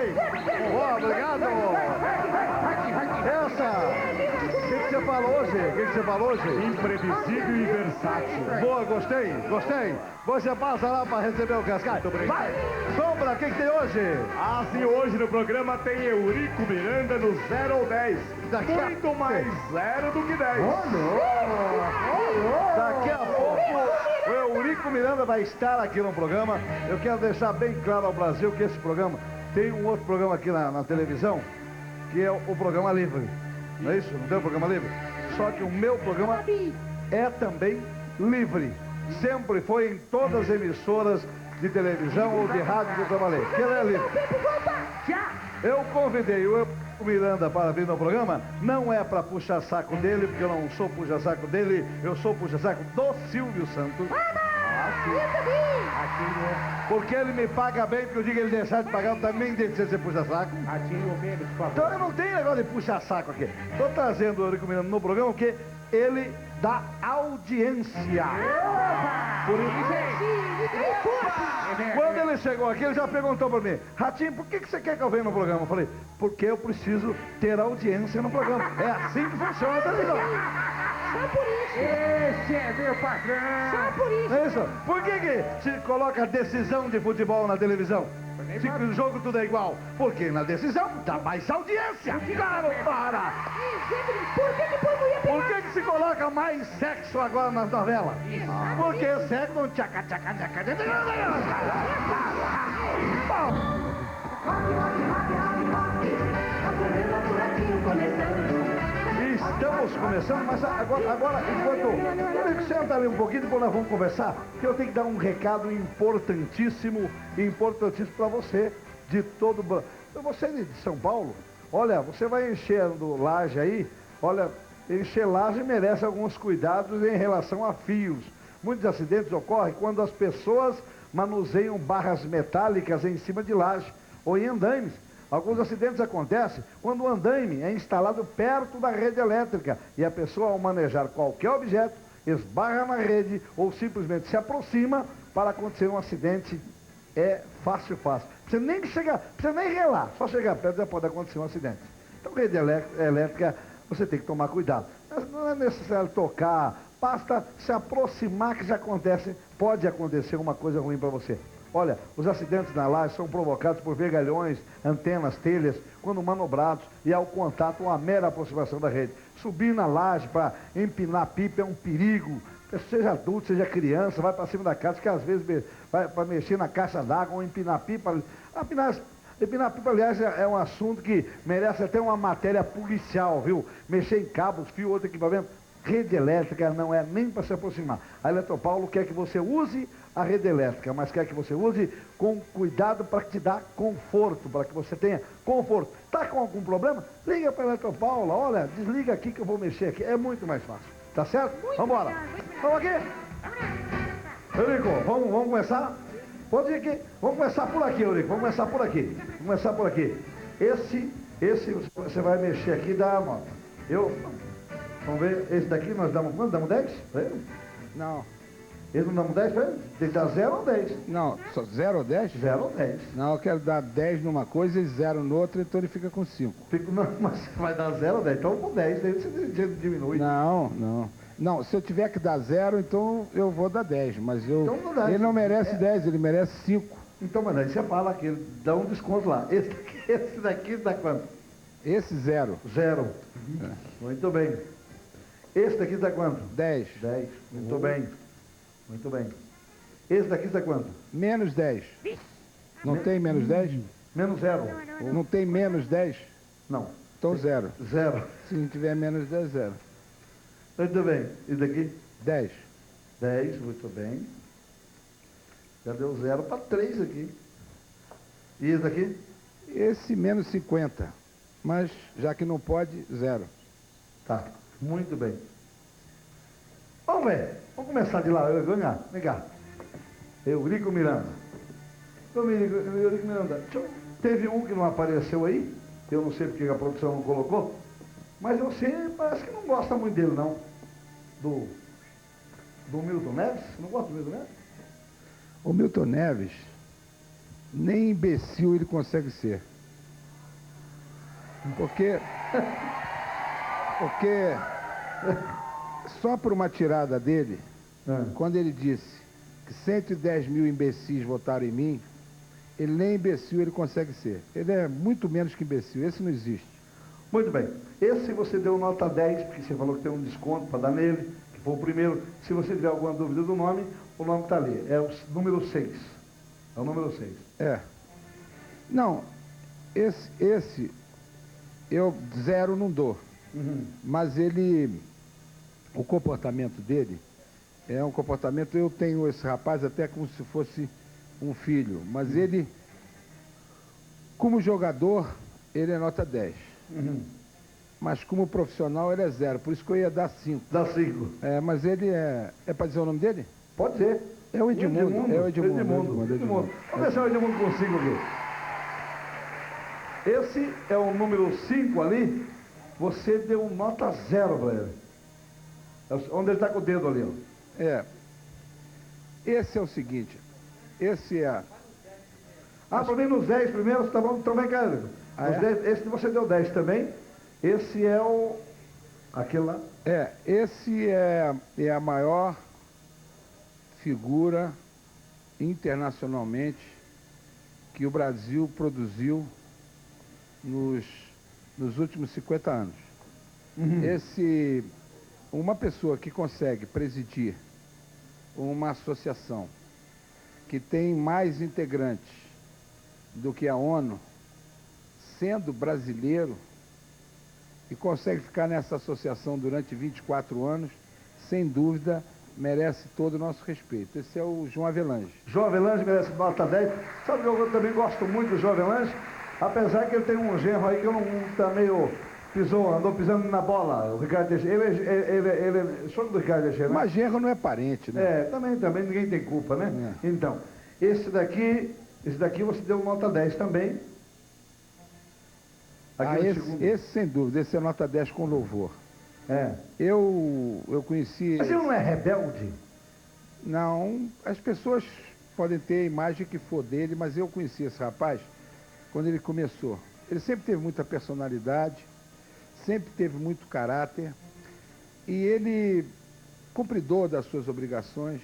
gostei. Boa, obrigado. O que você falou hoje? O que você falou hoje? Imprevisível e versátil. Boa, gostei. Você passa lá para receber o cascalho. Vai, Sombra, o que tem hoje? Sim, hoje no programa tem Eurico Miranda no 0 ou 10. Muito mais 0 do que 10. Daqui a pouco o Eurico Miranda vai estar aqui no programa. Eu quero deixar bem claro ao Brasil que esse programa tem um outro programa aqui na televisão, que é o programa Livre. Não é isso? Não tem o programa Livre? Só que o meu programa é também livre. Sempre foi em todas as emissoras de televisão ou de rádio que eu trabalhei. Que ele é livre. Eu convidei o Miranda para vir no programa, não é para puxar saco dele, porque eu não sou puxa-saco dele, eu sou puxa-saco do Silvio Santos. Porque ele me paga bem, porque o dia que ele deixar de pagar, eu também deixo de ser puxa-saco. Então eu não tenho negócio de puxar-saco aqui. Estou trazendo o Eurico Miranda no programa porque ele dá audiência. Por isso, quando ele chegou aqui, ele já perguntou para mim: Ratinho, por que você quer que eu venha no programa? Eu falei: porque eu preciso ter audiência no programa. É assim que funciona a televisão. Só por isso. Esse é meu patrão. Só por isso. É isso. Por que se coloca decisão de futebol na televisão? Se o jogo tudo é igual. Porque na decisão dá mais audiência. Claro, para. Por que se coloca mais sexo agora nas novelas? Porque sexo não tchaca, tchaca, tchaca, tchaca. Estamos começando, mas agora enquanto senta ali um pouquinho, depois nós vamos conversar, que eu tenho que dar um recado importantíssimo para você, de todo... Você de São Paulo, olha, você vai enchendo laje aí, olha, encher laje merece alguns cuidados em relação a fios. Muitos acidentes ocorrem quando as pessoas manuseiam barras metálicas em cima de laje ou em andaimes. Alguns acidentes acontecem quando o andaime é instalado perto da rede elétrica e a pessoa, ao manejar qualquer objeto, esbarra na rede ou simplesmente se aproxima para acontecer um acidente. É fácil. Você nem relar, só chegar perto já pode acontecer um acidente. Então, rede elétrica, você tem que tomar cuidado. Mas não é necessário tocar, basta se aproximar que já pode acontecer uma coisa ruim para você. Olha, os acidentes na laje são provocados por vergalhões, antenas, telhas, quando manobrados e ao contato ou a mera aproximação da rede. Subir na laje para empinar pipa é um perigo. Seja adulto, seja criança, vai para cima da casa, que às vezes vai para mexer na caixa d'água ou empinar pipa. Empinar pipa, aliás, é um assunto que merece até uma matéria policial, viu? Mexer em cabos, fio, outro equipamento. Rede elétrica não é nem para se aproximar. A Eletropaulo quer que você use a rede elétrica, mas quer que você use com cuidado para te dar conforto, para que você tenha conforto. Está com algum problema? Liga para a Eletropaulo, olha, desliga aqui que eu vou mexer aqui. É muito mais fácil. Tá certo? Vamos embora. Vamos aqui. Eurico, vamos começar? Pode ir aqui. Vamos começar por aqui, Eurico. Vamos começar por aqui. Esse você vai mexer aqui e dar a nota. Vamos ver, esse daqui nós damos quanto? Damos 10? Não. Esse não damos 10 para ele? Tem que dar 0 ou 10? Não, só 0 ou 10? 0 ou 10. Não, eu quero dar 10 numa coisa e 0 no outro, então ele fica com 5. Não, mas vai dar 0 ou 10? Então com 10, daí você diminui. Não, se eu tiver que dar 0, então eu vou dar 10, mas então, ele não merece 10, ele merece 5. Então, mas aí você fala que ele dá um desconto lá. Esse daqui dá quanto? Esse 0. 0. Muito bem. Esse daqui dá quanto? 10. 10. Muito bem. Muito bem. Esse daqui dá quanto? Menos 10. Não tem menos 10? Menos 0. Não tem menos 10? Não. Então 0. 0. Se não tiver menos 10, 0. Muito bem. E daqui? 10. 10, muito bem. Já deu 0 para 3 aqui. E esse daqui? Esse menos 50. Mas já que não pode, 0. Tá. Muito bem. Vamos ver. Vamos começar de lá. Vem cá. Eurico Miranda. Eurico Miranda. Teve um que não apareceu aí. Eu não sei porque a produção não colocou. Mas você parece que não gosta muito dele, não. Do Milton Neves? Você não gosta do Milton Neves? O Milton Neves, nem imbecil ele consegue ser. Porque só por uma tirada dele, quando ele disse que 110 mil imbecis votaram em mim, ele nem imbecil ele consegue ser. Ele é muito menos que imbecil, esse não existe. Muito bem. Esse você deu nota 10, porque você falou que tem um desconto para dar nele, que foi o primeiro. Se você tiver alguma dúvida do nome, o nome está ali. É o número 6. É o número 6. É. Não, esse eu 0 não dou. Mas o comportamento dele é um comportamento, eu tenho esse rapaz até como se fosse um filho, mas ele, como jogador, ele é nota 10. Mas como profissional ele é 0, por isso que eu ia dar 5. Dá 5. É, mas ele é para dizer o nome dele? Pode ser. É o Edmundo. É o Edmundo. Vamos deixar o Edmundo com 5 aqui. Esse é o número 5 ali. Você deu nota 0 para ele. Onde ele está com o dedo ali, ó. É. Esse é o seguinte. Esse é... Para mim nos 10 primeiros, tá bom? Então vem cá, Edmundo. Esse você deu 10 também. Esse é o... aquele lá. Esse é a maior figura internacionalmente que o Brasil produziu nos últimos 50 anos. Uma pessoa que consegue presidir uma associação que tem mais integrantes do que a ONU, sendo brasileiro, e consegue ficar nessa associação durante 24 anos, sem dúvida, merece todo o nosso respeito. Esse é o João Avelange. João Avelange merece nota 10. Sabe que eu também gosto muito do João Avelange, apesar que ele tem um genro aí que eu não tá meio... andou pisando na bola, o Ricardo Teixeira. Ele é só do Ricardo Teixeira, né? Mas genro não é parente, né? Também ninguém tem culpa, né? Então, esse daqui você deu nota 10 também. Esse sem dúvida, esse é nota 10 com louvor. Eu conheci... Mas ele não é rebelde? Não, as pessoas podem ter a imagem que for dele, mas eu conheci esse rapaz quando ele começou. Ele sempre teve muita personalidade, sempre teve muito caráter, e ele cumpridor das suas obrigações,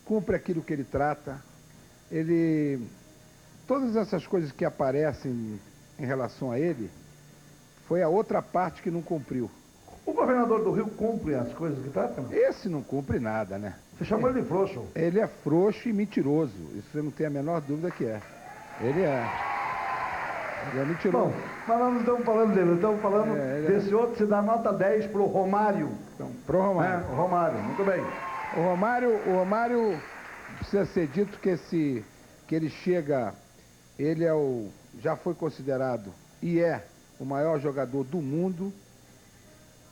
cumpre aquilo que ele trata, todas essas coisas que aparecem em relação a ele, foi a outra parte que não cumpriu. O governador do Rio cumpre as coisas que trata? Esse não cumpre nada, né? Você chamou ele de frouxo? Ele é frouxo e mentiroso, isso você não tem a menor dúvida que é. Ele é mentiroso. Bom, mas nós não estamos falando dele, estamos falando desse outro, você dá nota 10 pro Romário. Então, pro Romário. O Romário, muito bem. O Romário precisa ser dito que ele chega, já foi considerado e é o maior jogador do mundo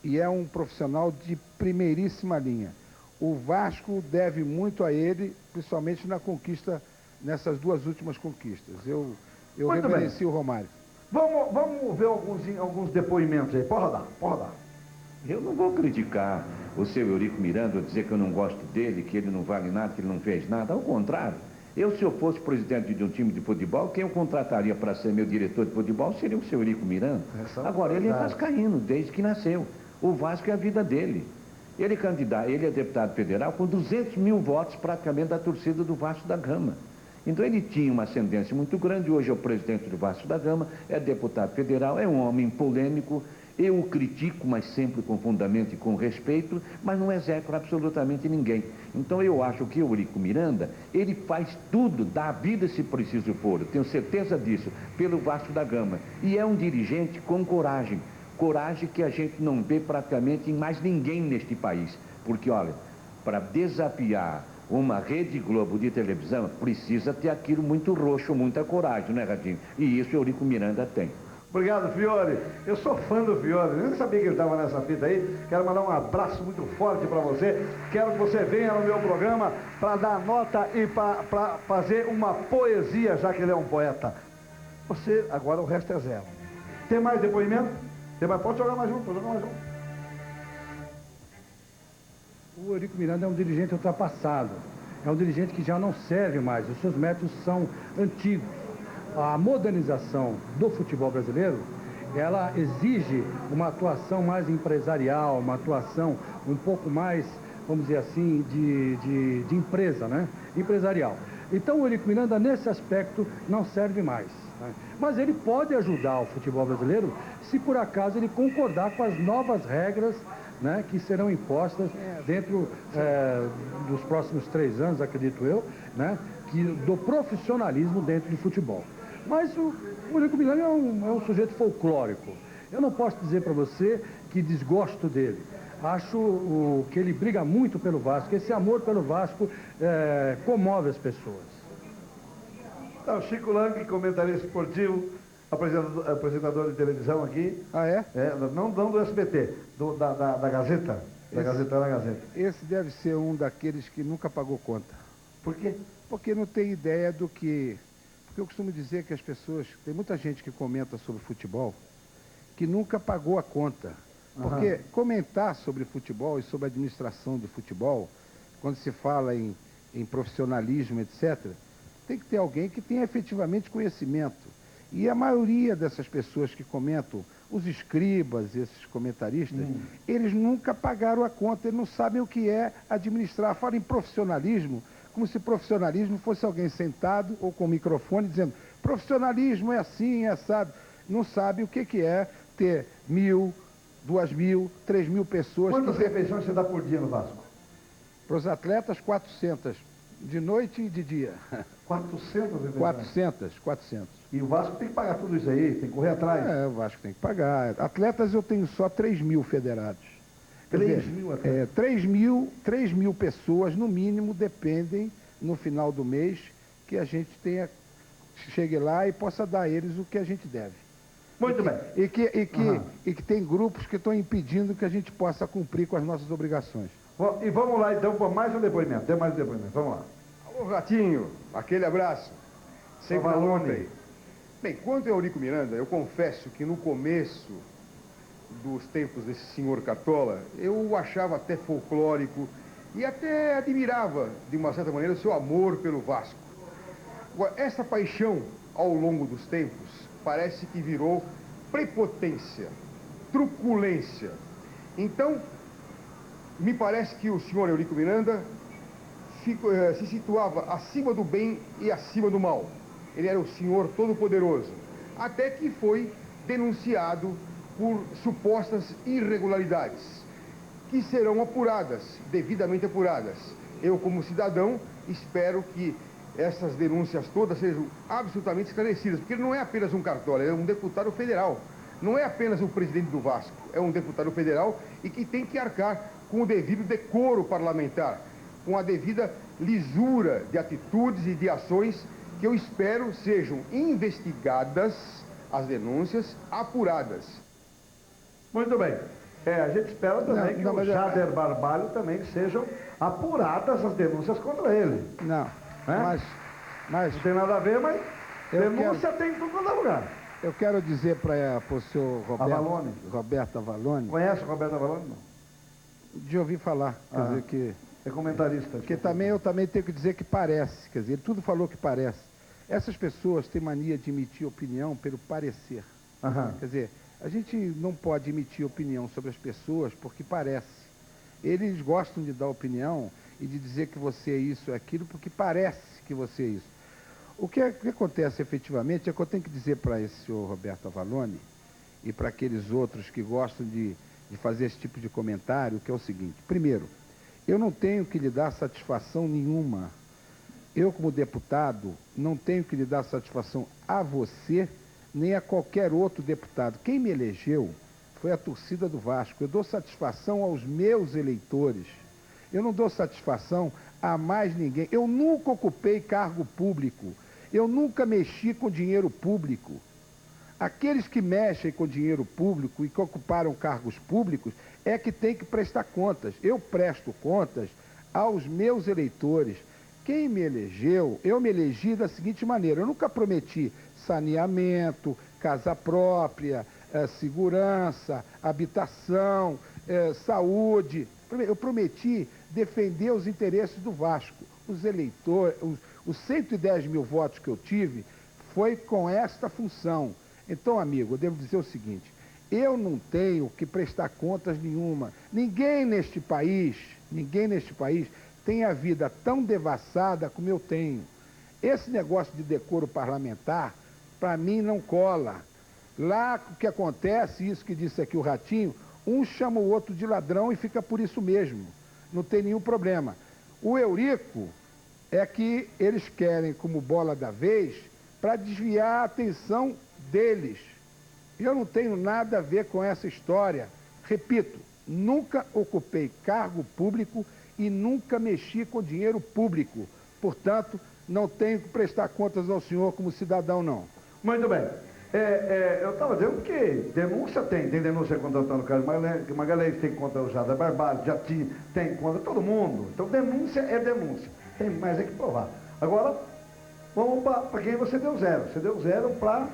e é um profissional de primeiríssima linha. O Vasco deve muito a ele, principalmente nessas duas últimas conquistas. Eu reverencio o Romário. Vamos ver alguns depoimentos aí. Pode rodar. Eu não vou criticar o seu Eurico Miranda, dizer que eu não gosto dele, que ele não vale nada, que ele não fez nada. Ao contrário, se eu fosse presidente de um time de futebol, quem eu contrataria para ser meu diretor de futebol seria o seu Eurico Miranda. Agora, ele é vascaíno desde que nasceu. O Vasco é a vida dele. Ele é deputado federal com 200 mil votos praticamente da torcida do Vasco da Gama. Então ele tinha uma ascendência muito grande, hoje é o presidente do Vasco da Gama, é deputado federal, é um homem polêmico, eu o critico, mas sempre com fundamento e com respeito, mas não execra absolutamente ninguém. Então eu acho que o Eurico Miranda, ele faz tudo, dá a vida se preciso for, eu tenho certeza disso, pelo Vasco da Gama. E é um dirigente com coragem que a gente não vê praticamente em mais ninguém neste país. Porque, olha, para desafiar uma Rede Globo de televisão, precisa ter aquilo muito roxo, muita coragem, né, Radinho? E isso o Eurico Miranda tem. Obrigado, Fiore. Eu sou fã do Fiore, eu nem sabia que ele estava nessa fita aí. Quero mandar um abraço muito forte para você. Quero que você venha no meu programa para dar nota e para fazer uma poesia, já que ele é um poeta. Agora o resto é 0. Tem mais depoimento? Pode jogar mais um, O Eurico Miranda é um dirigente ultrapassado, é um dirigente que já não serve mais, os seus métodos são antigos. A modernização do futebol brasileiro, ela exige uma atuação mais empresarial, uma atuação um pouco mais, vamos dizer assim, de empresa, né? Empresarial. Então o Eurico Miranda, nesse aspecto, não serve mais, né? Mas ele pode ajudar o futebol brasileiro se por acaso ele concordar com as novas regras, né, que serão impostas dentro dos próximos 3 anos, acredito eu, né, do profissionalismo dentro do futebol. Mas o Eurico Miranda é um sujeito folclórico. Eu não posso dizer para você que desgosto dele. Acho que ele briga muito pelo Vasco. Esse amor pelo Vasco comove as pessoas. Então, Chico Lang, comentarista esportivo, apresentador de televisão aqui. Ah, é? Não do SBT, da Gazeta. Da Gazeta na Gazeta. Esse deve ser um daqueles que nunca pagou conta. Por quê? Porque não tem ideia do que... Porque eu costumo dizer que as pessoas... Tem muita gente que comenta sobre futebol que nunca pagou a conta. Porque comentar sobre futebol e sobre a administração do futebol, quando se fala em profissionalismo, etc., tem que ter alguém que tenha efetivamente conhecimento. E a maioria dessas pessoas que comentam, os escribas, esses comentaristas, eles nunca pagaram a conta, eles não sabem o que é administrar. Fala em profissionalismo, como se profissionalismo fosse alguém sentado ou com o microfone dizendo profissionalismo é assim, é assado. Não sabe o que é ter 1.000, 2.000, 3.000 pessoas. Quantas refeições você dá por dia no Vasco? Para os atletas, 400. De noite e de dia. 400 refeições? 400. E o Vasco tem que pagar tudo isso aí, tem que correr atrás. O Vasco tem que pagar. Atletas eu tenho só 3.000 federados. 3.000 atletas? 3.000 pessoas, no mínimo, dependem, no final do mês, que a gente chegue lá e possa dar a eles o que a gente deve. Muito bem. E que tem grupos que estão impedindo que a gente possa cumprir com as nossas obrigações. E vamos lá, então, para mais um depoimento. Tem mais um depoimento. Vamos lá. Alô, Ratinho. Aquele abraço. Sempre na luta aí. Bem, quanto ao Eurico Miranda, eu confesso que no começo dos tempos desse senhor Cartola, eu o achava até folclórico e até admirava, de uma certa maneira, o seu amor pelo Vasco. Agora, essa paixão, ao longo dos tempos, parece que virou prepotência, truculência. Então, me parece que o senhor Eurico Miranda se situava acima do bem e acima do mal. Ele era o senhor todo-poderoso, até que foi denunciado por supostas irregularidades, que serão apuradas, devidamente apuradas. Eu, como cidadão, espero que essas denúncias todas sejam absolutamente esclarecidas, porque ele não é apenas um Cartola, ele é um deputado federal. Não é apenas o presidente do Vasco, é um deputado federal e que tem que arcar com o devido decoro parlamentar, com a devida lisura de atitudes e de ações que eu espero sejam investigadas, as denúncias apuradas. Muito bem. A gente espera também que o Jader Barbalho também sejam apuradas as denúncias contra ele. Não, mas não tem nada a ver, mas denúncia tem em todo lugar. Eu quero dizer para o senhor Roberto Avalone. Conhece o Roberto Avalone? Não. De ouvir falar, quer dizer que... É comentarista. Porque eu também tenho que dizer que parece, quer dizer, ele tudo falou que parece. Essas pessoas têm mania de emitir opinião pelo parecer. Quer dizer, a gente não pode emitir opinião sobre as pessoas porque parece. Eles gostam de dar opinião e de dizer que você é isso, é aquilo, porque parece que você é isso. O que acontece efetivamente é que eu tenho que dizer para esse senhor Roberto Avalone e para aqueles outros que gostam de fazer esse tipo de comentário, que é o seguinte. Primeiro, eu não tenho que lhe dar satisfação nenhuma. Eu, como deputado, não tenho que lhe dar satisfação a você, nem a qualquer outro deputado. Quem me elegeu foi a torcida do Vasco. Eu dou satisfação aos meus eleitores. Eu não dou satisfação a mais ninguém. Eu nunca ocupei cargo público. Eu nunca mexi com dinheiro público. Aqueles que mexem com dinheiro público e que ocuparam cargos públicos é que tem que prestar contas. Eu presto contas aos meus eleitores. Quem me elegeu, eu me elegi da seguinte maneira: eu nunca prometi saneamento, casa própria, segurança, habitação, saúde. Eu prometi defender os interesses do Vasco. Os eleitores, os 110 mil votos que eu tive, foi com esta função. Então, amigo, eu devo dizer o seguinte, eu não tenho que prestar contas nenhuma. Ninguém neste país tem a vida tão devassada como eu tenho. Esse negócio de decoro parlamentar, para mim, não cola. Lá, o que acontece, isso que disse aqui o Ratinho, um chama o outro de ladrão e fica por isso mesmo. Não tem nenhum problema. O Eurico é que eles querem como bola da vez para desviar a atenção deles. Eu não tenho nada a ver com essa história. Repito, nunca ocupei cargo público e nunca mexi com dinheiro público. Portanto, não tenho que prestar contas ao senhor como cidadão, não. Muito bem. Eu estava dizendo que denúncia tem denúncia contra o Antônio Carlos Magalhães, tem contra o Jada Barbalho, já tem contra todo mundo. Então denúncia é denúncia. Tem mais é que provar. Agora, vamos para quem você deu zero. Você deu zero para...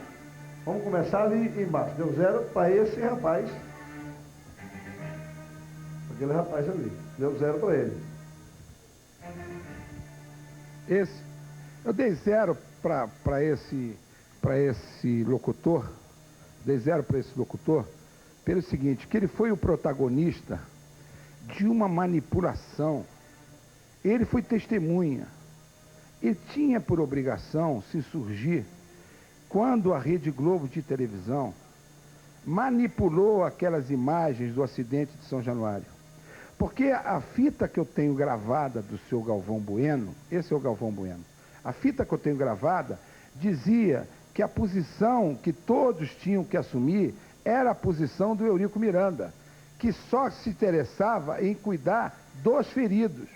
Vamos começar ali embaixo. Deu zero para esse rapaz. Aquele rapaz ali. Deu zero para ele. Eu dei zero para esse locutor, pelo seguinte, que ele foi o protagonista de uma manipulação. Ele foi testemunha. Ele tinha por obrigação se insurgir quando a Rede Globo de televisão manipulou aquelas imagens do acidente de São Januário. Porque a fita que eu tenho gravada do seu Galvão Bueno, esse é o Galvão Bueno, a fita que eu tenho gravada dizia que a posição que todos tinham que assumir era a posição do Eurico Miranda, que só se interessava em cuidar dos feridos.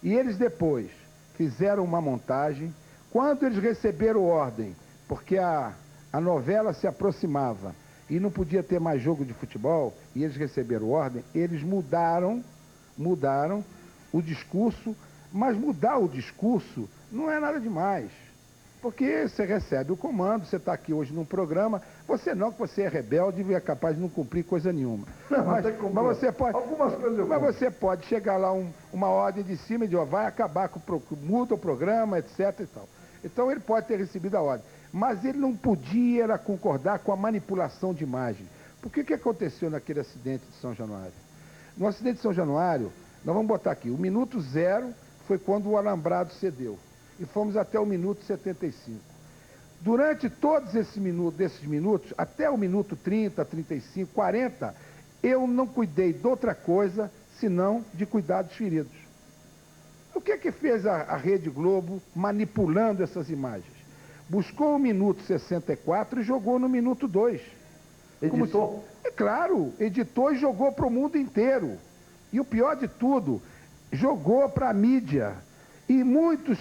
E eles depois fizeram uma montagem, quando eles receberam ordem, porque a novela se aproximava e não podia ter mais jogo de futebol, e eles receberam ordem, eles mudaram o discurso, mas mudar o discurso não é nada demais. Porque você recebe o comando, você está aqui hoje num programa, você é rebelde e é capaz de não cumprir coisa nenhuma. Não, mas você pode. Algumas coisas eu Mas cumpro. você pode chegar lá uma ordem de cima e dizer, ó, vai acabar muda o programa, etc. e tal. Então ele pode ter recebido a ordem. Mas ele não podia concordar com a manipulação de imagem. Por que aconteceu naquele acidente de São Januário? No acidente de São Januário, nós vamos botar aqui, o minuto 0 foi quando o alambrado cedeu. E fomos até o minuto 75. Durante todos desses minutos, até o minuto 30, 35, 40, eu não cuidei de outra coisa, senão de cuidar dos feridos. O que fez a Rede Globo manipulando essas imagens? Buscou o minuto 64 e jogou no minuto 2. Editou? É claro, editou e jogou para o mundo inteiro. E o pior de tudo, jogou para a mídia. E muitos,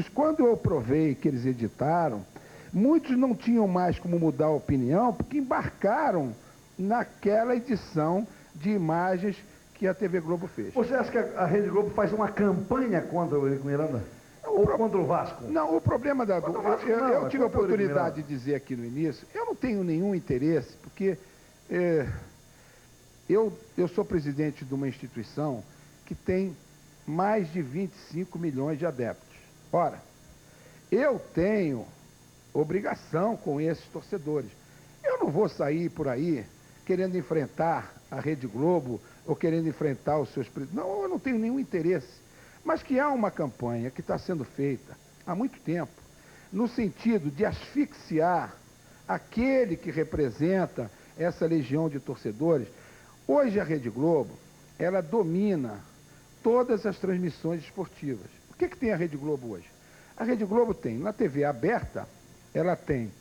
quando eu provei que eles editaram, muitos não tinham mais como mudar a opinião, porque embarcaram naquela edição de imagens que a TV Globo fez. Você acha que a Rede Globo faz uma campanha contra o Eurico Miranda? Ou contra o Vasco? Não, o problema da... Eu tive a oportunidade de dizer aqui no início, eu não tenho nenhum interesse, porque eu sou presidente de uma instituição que tem mais de 25 milhões de adeptos. Ora, eu tenho obrigação com esses torcedores. Eu não vou sair por aí querendo enfrentar a Rede Globo ou querendo enfrentar os seus presidentes. Não, eu não tenho nenhum interesse. Mas que há uma campanha que está sendo feita há muito tempo, no sentido de asfixiar aquele que representa essa legião de torcedores. Hoje a Rede Globo, ela domina todas as transmissões esportivas. O que tem a Rede Globo hoje? A Rede Globo tem, na TV aberta, ela tem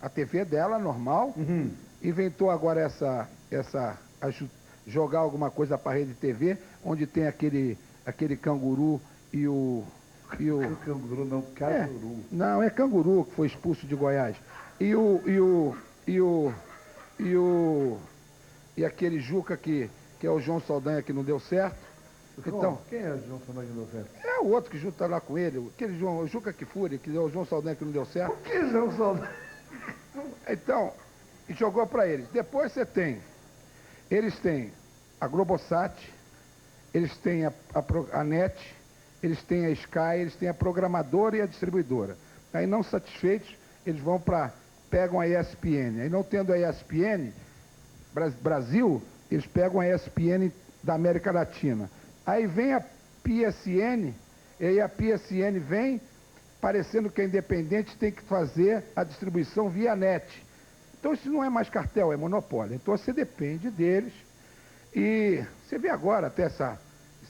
a TV dela, normal, inventou agora jogar alguma coisa para a Rede TV, onde tem aquele canguru e o... Canguru não, Canguru. Não, é canguru que foi expulso de Goiás. E aquele Juca que é o João Saldanha que não deu certo. Então, quem é o João Saldanha que não deu certo? É o outro que junta lá com ele, aquele o Juca Kfouri, que é o João Saldanha que não deu certo. Por que João Saldanha? Então, jogou para eles. Depois eles têm a Globosat, eles têm a NET, eles têm a Sky, eles têm a programadora e a distribuidora. Aí, não satisfeitos, eles vão para... pegam a ESPN. Aí não tendo a ESPN Brasil, eles pegam a ESPN da América Latina. Aí vem a PSN, e aí a PSN vem parecendo que a Independente tem que fazer a distribuição via net. Então isso não é mais cartel, é monopólio. Então você depende deles. E você vê agora até esse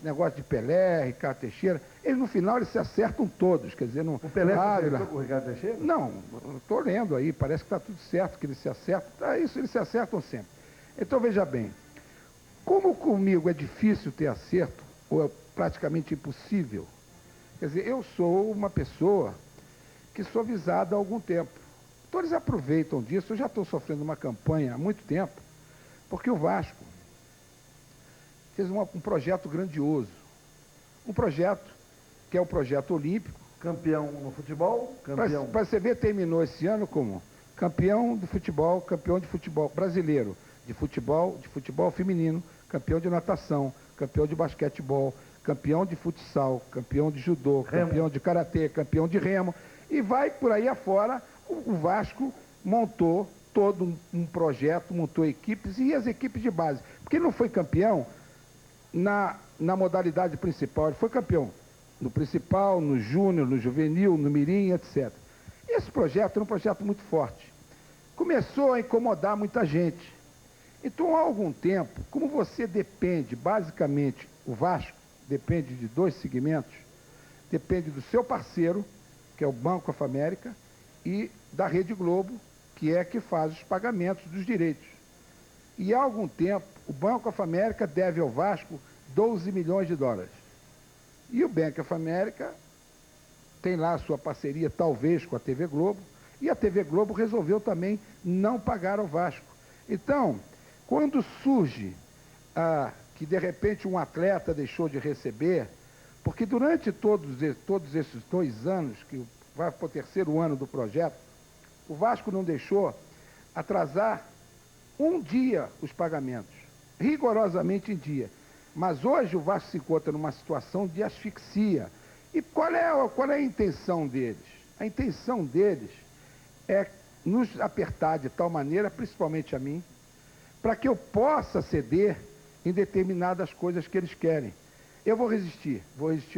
negócio de Pelé, Ricardo Teixeira, eles no final eles se acertam todos, quer dizer... Não, o Pelé se acertou com o Ricardo Teixeira? Não, estou lendo aí, parece que está tudo certo, que eles se acertam. Isso eles se acertam sempre. Então veja bem, como comigo é difícil ter acerto, ou é praticamente impossível, quer dizer, eu sou uma pessoa que sou visada há algum tempo. Então eles aproveitam disso, eu já estou sofrendo uma campanha há muito tempo, porque o Vasco fez um projeto grandioso. Um projeto que é o projeto olímpico. Campeão no futebol, campeão... Para você ver, terminou esse ano como campeão de futebol brasileiro, de futebol feminino, campeão de natação, campeão de basquetebol, campeão de futsal, campeão de judô, campeão de karatê, campeão de remo, e vai por aí afora. O Vasco montou todo um projeto, montou equipes, e as equipes de base. Porque ele não foi campeão na modalidade principal, ele foi campeão no principal, no júnior, no juvenil, no mirim, etc. Esse projeto era um projeto muito forte. Começou a incomodar muita gente. Então, há algum tempo, como você depende, basicamente, o Vasco depende de dois segmentos, depende do seu parceiro, que é o Banco of America, e da Rede Globo, que é que faz os pagamentos dos direitos. E há algum tempo, o Banco of America deve ao Vasco 12 milhões de dólares. E o Bank of America tem lá a sua parceria, talvez, com a TV Globo, e a TV Globo resolveu também não pagar ao Vasco. Então, quando surge que, de repente, um atleta deixou de receber, porque durante todos esses 2 anos, que vai para o 3º ano do projeto, o Vasco não deixou atrasar um dia os pagamentos, rigorosamente em dia. Mas hoje o Vasco se encontra numa situação de asfixia. E qual é a intenção deles? A intenção deles é nos apertar de tal maneira, principalmente a mim, para que eu possa ceder em determinadas coisas que eles querem. Eu vou resistir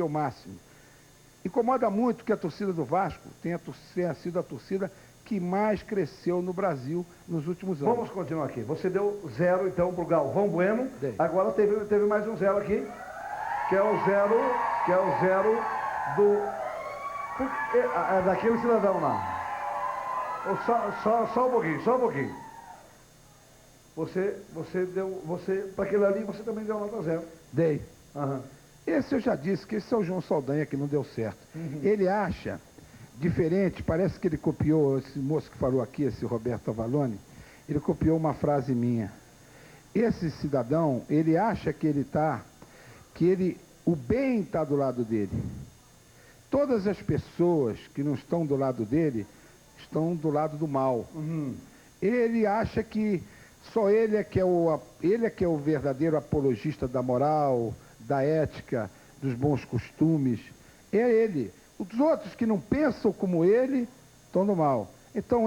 ao máximo. Incomoda muito que a torcida do Vasco tenha sido a torcida que mais cresceu no Brasil nos últimos anos. Vamos continuar aqui. Você deu 0, então, para o Galvão Bueno. Dei. Agora teve mais um 0 aqui, que é o 0 do... É daquele cidadão lá. Só um pouquinho. Para aquele ali, você também deu nota 0. Dei. Aham. Esse eu já disse, que esse é o João Saldanha que não deu certo. Ele acha diferente, parece que ele copiou, esse moço que falou aqui, esse Roberto Avalone, ele copiou uma frase minha. Esse cidadão, ele acha que o bem está do lado dele. Todas as pessoas que não estão do lado dele, estão do lado do mal. Ele acha que só ele é que é o verdadeiro apologista da moral, da ética, dos bons costumes. É ele. Os outros que não pensam como ele estão no mal. Então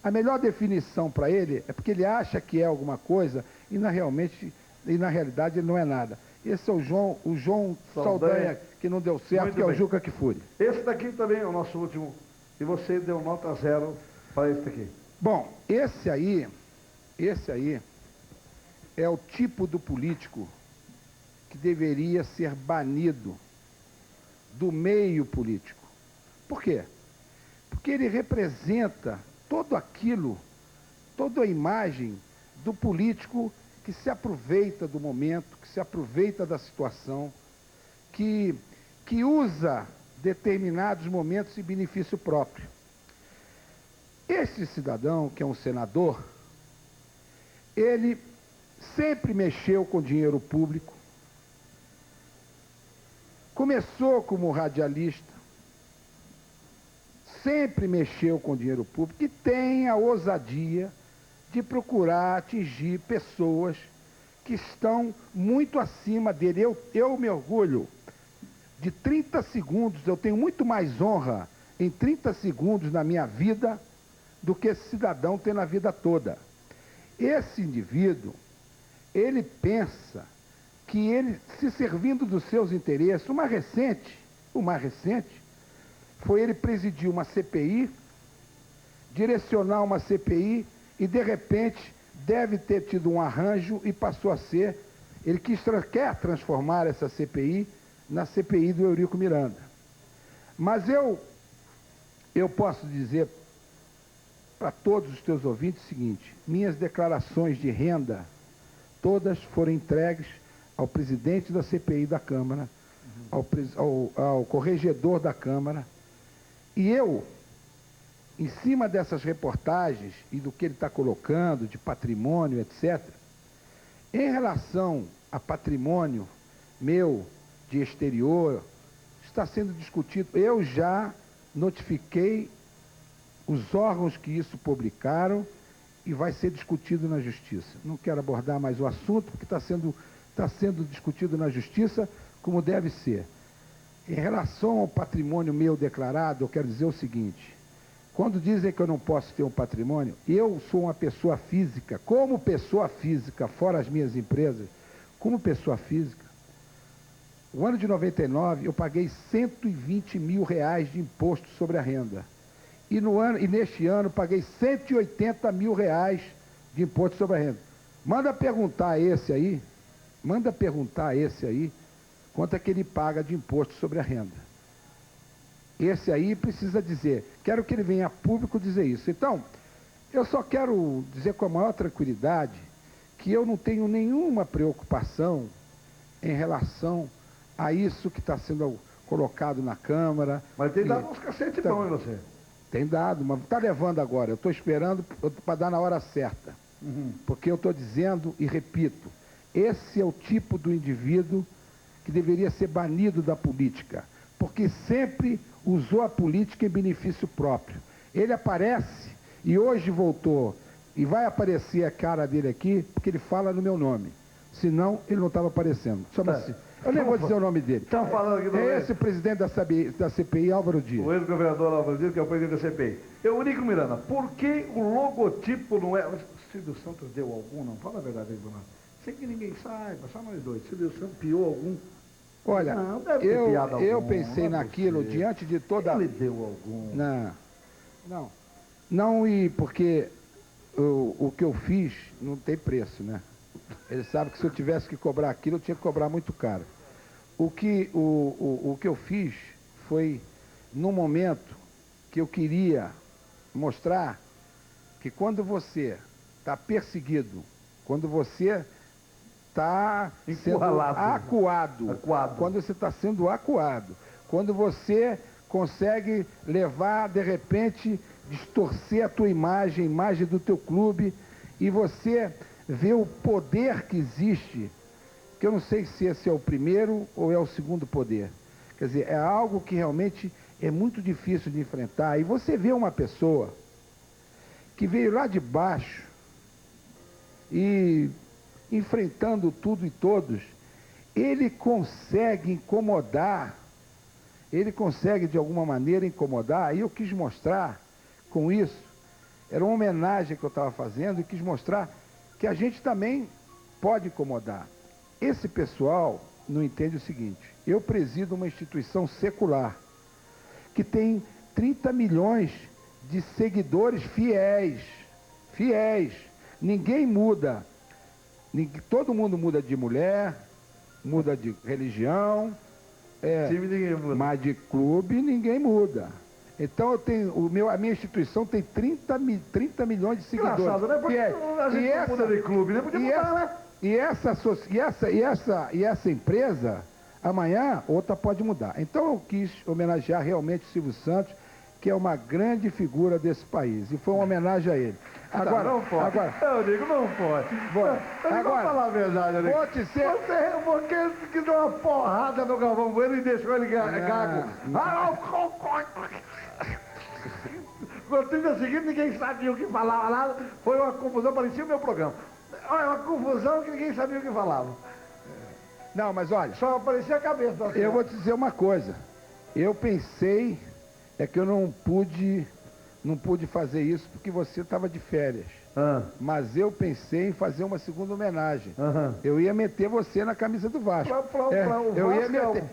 a melhor definição para ele é porque ele acha que é alguma coisa e na realidade ele não é nada. Esse é o João Saldanha que não deu certo, Muito que é bem. o Juca Kfouri. Esse daqui também é o nosso último. E você deu nota 0 para esse daqui. Bom, esse aí é o tipo do político que deveria ser banido do meio político. Por quê? Porque ele representa toda a imagem do político que se aproveita do momento, que se aproveita da situação, que usa determinados momentos em benefício próprio. Esse cidadão, que é um senador, ele sempre mexeu com dinheiro público, começou como radialista, sempre mexeu com dinheiro público e tem a ousadia de procurar atingir pessoas que estão muito acima dele. Eu me orgulho de 30 segundos, eu tenho muito mais honra em 30 segundos na minha vida do que esse cidadão tem na vida toda. Esse indivíduo, ele pensa que ele, se servindo dos seus interesses, o mais recente, foi ele presidir uma CPI, direcionar uma CPI e, de repente, deve ter tido um arranjo e passou a ser, ele quer transformar essa CPI na CPI do Eurico Miranda. Mas eu posso dizer para todos os teus ouvintes o seguinte: minhas declarações de renda, todas foram entregues ao presidente da CPI da Câmara, ao corregedor da Câmara, e eu, em cima dessas reportagens e do que ele está colocando, de patrimônio, etc., em relação a patrimônio meu, de exterior, está sendo discutido. Eu já notifiquei os órgãos que isso publicaram e vai ser discutido na Justiça. Não quero abordar mais o assunto, porque está sendo discutido na Justiça como deve ser. Em relação ao patrimônio meu declarado, eu quero dizer o seguinte: quando dizem que eu não posso ter um patrimônio, eu sou uma pessoa física, como pessoa física, fora as minhas empresas, como pessoa física, o ano de 99 eu paguei R$120 mil de imposto sobre a renda. E neste ano paguei R$180 mil de imposto sobre a renda. Manda perguntar a esse aí, quanto é que ele paga de imposto sobre a renda. Esse aí precisa dizer, quero que ele venha a público dizer isso. Então, eu só quero dizer com a maior tranquilidade que eu não tenho nenhuma preocupação em relação a isso que está sendo colocado na Câmara. Mas tem dado uns cacete bom em você. Tem dado, mas está levando agora. Eu estou esperando para dar na hora certa. Porque eu estou dizendo e repito, esse é o tipo do indivíduo que deveria ser banido da política, porque sempre usou a política em benefício próprio. Ele aparece e hoje voltou, e vai aparecer a cara dele aqui, porque ele fala no meu nome. Senão, ele não estava aparecendo. Chama-se... Eu nem vou dizer o nome dele. Estão falando aqui do esse presidente da CPI, Álvaro Dias. O ex-governador Álvaro Dias, que é o presidente da CPI. Eurico Miranda, por que o logotipo não é... O Silvio Santos deu algum, não? Fala a verdade aí, Bruno. Sei que ninguém saiba, só nós dois. Silvio Santos piou algum? Olha, não, deve ter piado eu algum, pensei não é naquilo você. diante de toda... Ele deu algum. Não, e porque o que eu fiz não tem preço, né? Ele sabe que se eu tivesse que cobrar aquilo, eu tinha que cobrar muito caro. O que eu fiz foi, no momento que eu queria mostrar que quando você está perseguido, quando você está sendo acuado, quando você está sendo acuado, quando você consegue levar, de repente, distorcer a tua imagem, a imagem do teu clube, e você vê o poder que existe, que eu não sei se esse é o primeiro ou é o segundo poder. Quer dizer, é algo que realmente é muito difícil de enfrentar. E você vê uma pessoa que veio lá de baixo e enfrentando tudo e todos, ele consegue incomodar, ele consegue de alguma maneira incomodar, e eu quis mostrar com isso, era uma homenagem que eu estava fazendo, e quis mostrar que a gente também pode incomodar. Esse pessoal não entende o seguinte: eu presido uma instituição secular, que tem 30 milhões de seguidores fiéis, ninguém muda, todo mundo muda de mulher, muda de religião, mas de clube ninguém muda. Então eu tenho, a minha instituição tem 30 milhões de seguidores. Engraçado, né? Porque a gente não muda de clube, né? Podia mudar, né? E essa empresa, amanhã, outra pode mudar. Então eu quis homenagear realmente o Silvio Santos, que é uma grande figura desse país. E foi uma homenagem a ele. Agora, não pode. Eu digo, não pode. Vamos falar a verdade, Eurico. Você que deu uma porrada no Galvão Bueno e deixou ele gago. No 30 seguinte, ninguém sabia o que falava lá. Foi uma confusão, parecia o meu programa. Olha, uma confusão que ninguém sabia o que falava. Não, mas olha... Só aparecia a cabeça. Eu vou te dizer uma coisa. Eu pensei, que eu não pude não pude fazer isso porque você estava de férias. Mas eu pensei em fazer uma segunda homenagem. Eu ia meter você na camisa do Vasco.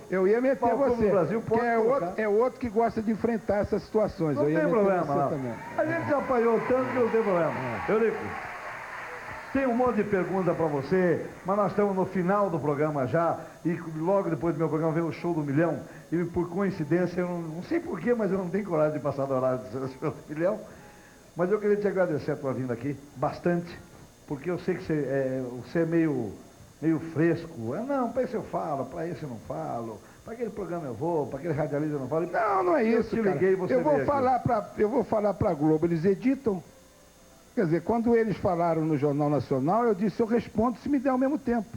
Eu ia meter você. Brasil, que é outro que gosta de enfrentar essas situações. Não tem problema, não. Também. A gente já apanhou tanto que não tem problema. Eurico, tem um monte de pergunta para você, mas nós estamos no final do programa já, e logo depois do meu programa vem o Show do Milhão, e por coincidência, eu não sei porquê, mas eu não tenho coragem de passar do horário do Show do Milhão, mas eu queria te agradecer a tua vinda aqui, bastante, porque eu sei que você é meio fresco. Não, para esse eu falo, para esse eu não falo, para aquele programa eu vou, para aquele radialista eu não falo. Não é isso, eu te liguei, cara. Você eu vou falar para a Globo, eles editam. Quer dizer, quando eles falaram no Jornal Nacional, eu disse, eu respondo se me der ao mesmo tempo.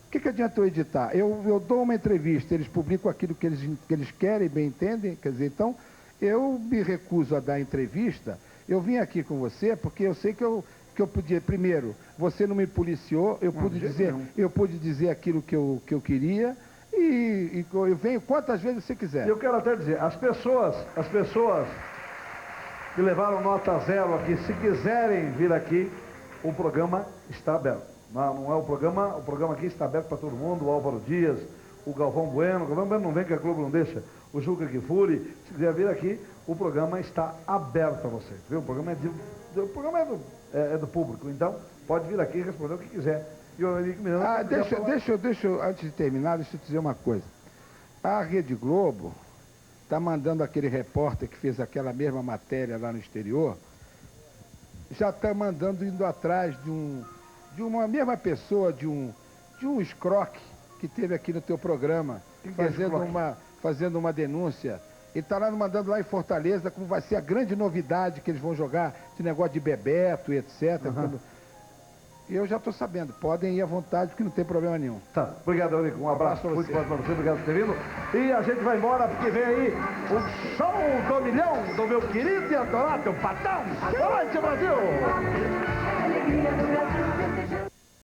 O que adianta eu editar? Eu dou uma entrevista, eles publicam aquilo que eles querem, bem entendem, quer dizer, então, eu me recuso a dar entrevista. Eu vim aqui com você porque eu sei que eu podia, primeiro, você não me policiou, eu pude dizer aquilo que eu queria e eu venho quantas vezes você quiser. Eu quero até dizer, as pessoas que levaram nota 0 aqui, se quiserem vir aqui, o programa está aberto. Não é o programa aqui está aberto para todo mundo, o Álvaro Dias, o Galvão Bueno não vem que a Globo não deixa, o Juca Kfouri, se quiser vir aqui, o programa está aberto a vocês, viu? O programa é do público, então pode vir aqui e responder o que quiser. E o Eurico Miranda... Deixa eu, antes de terminar, deixa eu te dizer uma coisa. A Rede Globo está mandando aquele repórter que fez aquela mesma matéria lá no exterior, já está mandando, indo atrás de uma mesma pessoa, de um escroque que teve aqui no teu programa, fazendo uma denúncia. Ele está lá mandando lá em Fortaleza, como vai ser a grande novidade que eles vão jogar, esse negócio de Bebeto e etc. Eu já estou sabendo, podem ir à vontade, porque não tem problema nenhum. Tá, obrigado, Eurico. Um abraço muito forte para você, obrigado por ter vindo. E a gente vai embora, porque vem aí o Show do Milhão do meu querido e adorado Patão. Boa noite, Brasil!